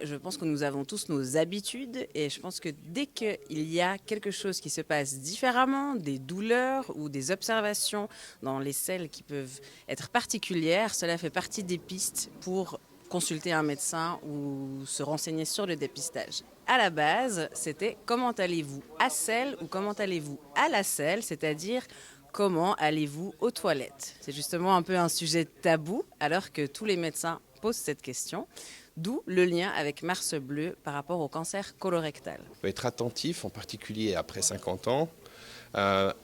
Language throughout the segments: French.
Je pense que nous avons tous nos habitudes et je pense que dès qu'il y a quelque chose qui se passe différemment, des douleurs ou des observations dans les selles qui peuvent être particulières, cela fait partie des pistes pour consulter un médecin ou se renseigner sur le dépistage. À la base, c'était comment allez-vous à selle ou comment allez-vous à la selle, c'est-à-dire comment allez-vous aux toilettes. C'est justement un peu un sujet tabou alors que tous les médecins posent cette question. D'où le lien avec Mars Bleu par rapport au cancer colorectal. Il faut être attentif, en particulier après 50 ans,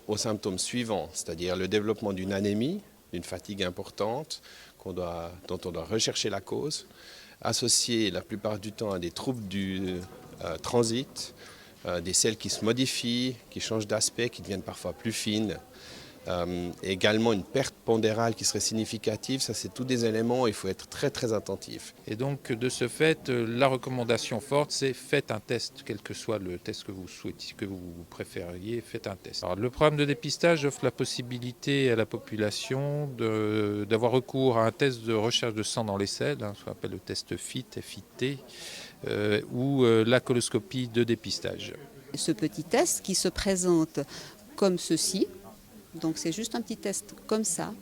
aux symptômes suivants, c'est-à-dire le développement d'une anémie, d'une fatigue importante dont on doit rechercher la cause, associé la plupart du temps à des troubles du transit, des selles qui se modifient, qui changent d'aspect, qui deviennent parfois plus fines. Également une perte pondérale qui serait significative, ça c'est tous des éléments où il faut être très très attentif. Et donc de ce fait, la recommandation forte c'est faites un test, quel que soit le test que vous souhaitiez, que vous préfériez, faites un test. Alors, le programme de dépistage offre la possibilité à la population d'avoir recours à un test de recherche de sang dans les selles, ce qu'on appelle le test FIT, ou la coloscopie de dépistage. Ce petit test qui se présente comme ceci. Donc c'est juste un petit test comme ça.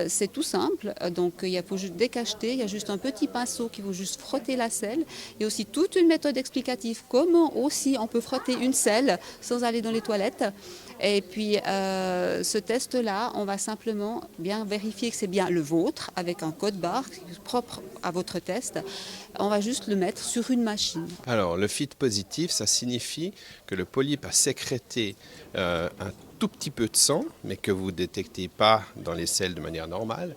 C'est tout simple, donc il faut juste décacheter, il y a juste un petit pinceau qui faut juste frotter la selle. Il y a aussi toute une méthode explicative, comment aussi on peut frotter une selle sans aller dans les toilettes. Et puis ce test-là, on va simplement bien vérifier que c'est bien le vôtre avec un code barre propre à votre test. On va juste le mettre sur une machine. Alors le FIT positif, ça signifie que le polype a sécrété un tout petit peu de sang, mais que vous ne détectez pas dans les selles de manière normale,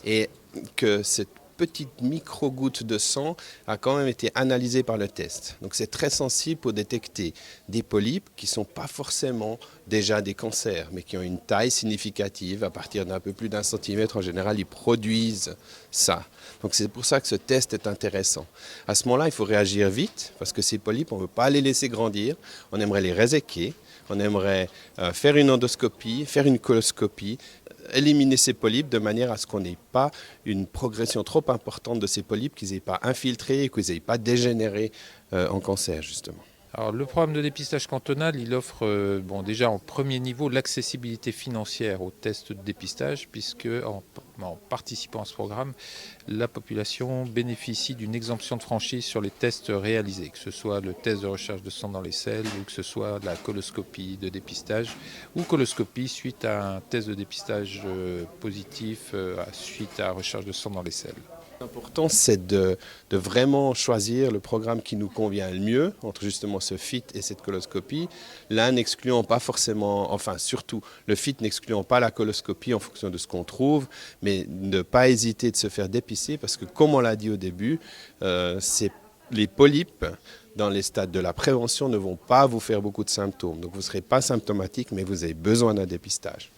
et que cette petite micro-goutte de sang a quand même été analysée par le test. Donc c'est très sensible pour détecter des polypes qui ne sont pas forcément déjà des cancers, mais qui ont une taille significative. À partir d'un peu plus d'un centimètre, en général, ils produisent ça. Donc c'est pour ça que ce test est intéressant. À ce moment-là, il faut réagir vite, parce que ces polypes, on ne veut pas les laisser grandir, on aimerait les réséquer. On aimerait faire une endoscopie, faire une coloscopie, éliminer ces polypes de manière à ce qu'on n'ait pas une progression trop importante de ces polypes, qu'ils n'aient pas infiltré et qu'ils n'aient pas dégénéré en cancer, justement. Alors, le programme de dépistage cantonal, il offre déjà en premier niveau l'accessibilité financière aux tests de dépistage, puisque en participant à ce programme, la population bénéficie d'une exemption de franchise sur les tests réalisés, que ce soit le test de recherche de sang dans les selles ou que ce soit la coloscopie de dépistage ou coloscopie suite à un test de dépistage positif suite à recherche de sang dans les selles. L'important, c'est de vraiment choisir le programme qui nous convient le mieux entre justement ce FIT et cette coloscopie. L'un n'excluant pas forcément, enfin surtout le FIT n'excluant pas la coloscopie en fonction de ce qu'on trouve, mais ne pas hésiter de se faire dépister parce que comme on l'a dit au début, les polypes dans les stades de la prévention ne vont pas vous faire beaucoup de symptômes. Donc vous ne serez pas symptomatique, mais vous avez besoin d'un dépistage.